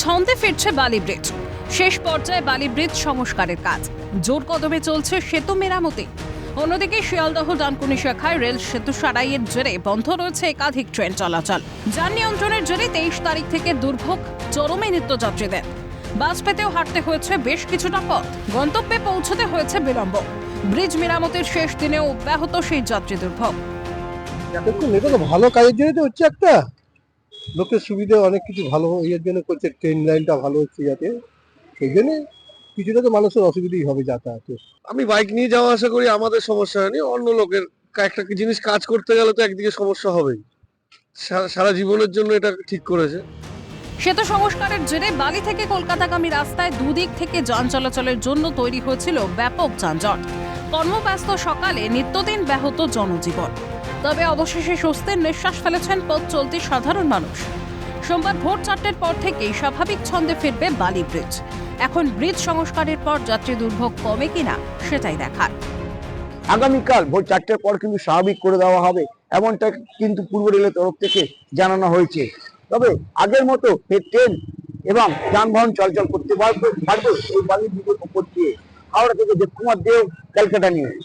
ছন্দে ফিরছে বালি ব্রিজ। শেষ পর্যায়ে বালি ব্রিজ সংস্কারের কাজ জোর কদমে চলছে সেতু মেরামতি। অন্যদিকে শিয়ালদহ ডানকুনি শাখায় রেল সেতু সারাইয়ের জেরে বন্ধ রয়েছে একাধিক ট্রেন চলাচল। যান নিয়ন্ত্রণের জেরে 23 তারিখ থেকে দুর্ভোগ চরমে নিত্যযাত্রীদের। বাস পেতেও হাঁটতে হয়েছে বেশ কিছুটা পথ, গন্তব্যে পৌঁছতে হয়েছে বিলম্ব। ব্রিজ মেরামতির শেষ দিনেও অব্যাহত সেই যাত্রী দুর্ভোগ। দেখুন, এটা তো ভালো কাজের জন্য তো হচ্ছে, একটা লোকের সুবিধা অনেক কিছু ভালো ইয়ের জন্য করছে, ট্রেন লাইনটা ভালো হচ্ছে যাতে, সেই জন্য কিছুটা তো মানুষের অসুবিধাই হবে যাতায়াতে। আমি বাইক নিয়ে যাওয়া আসা করি, আমাদের সমস্যা হয়নি। অন্য লোকের একটা জিনিস কাজ করতে গেলে তো একদিকে সমস্যা হবেই। সারা জীবনের জন্য এটা ঠিক করেছে। সেতু সংস্কারের জেরে বালি থেকে কলকাতাগামী রাস্তায় দুদিক থেকে যান চলাচলের জন্য তৈরি হয়েছিল ব্যাপক যানজট। কর্মব্যস্ত সকালে নিত্যদিন ব্যাহত জনজীবন। তবে অবশেষে স্বস্তির নিঃশ্বাস ফেলেছেন পথ চলতি সাধারণ মানুষ। সোমবার ভোর 4টের পর থেকেই স্বাভাবিক ছন্দে ফিরবে বালি ব্রিজ। এখন ব্রিজ সংস্কারের পর যাত্রী দুর্ভোগ কমে কিনা সেটাই দেখার। আগামীকাল ভোর 4টের পর কিন্তু স্বাভাবিক করে দেওয়া হবে, এমনটা কিন্তু পূর্ব রেলের তরফ থেকে জানানো হয়েছে। তবে আগের মতো ট্রেন এবং যানবাহন চলাচল করতে পারবে এই বালি ব্রিজের উপর দিয়ে। হাওড়া থেকে দেবকুমার দেও, ক্যালকাটা নিউজ।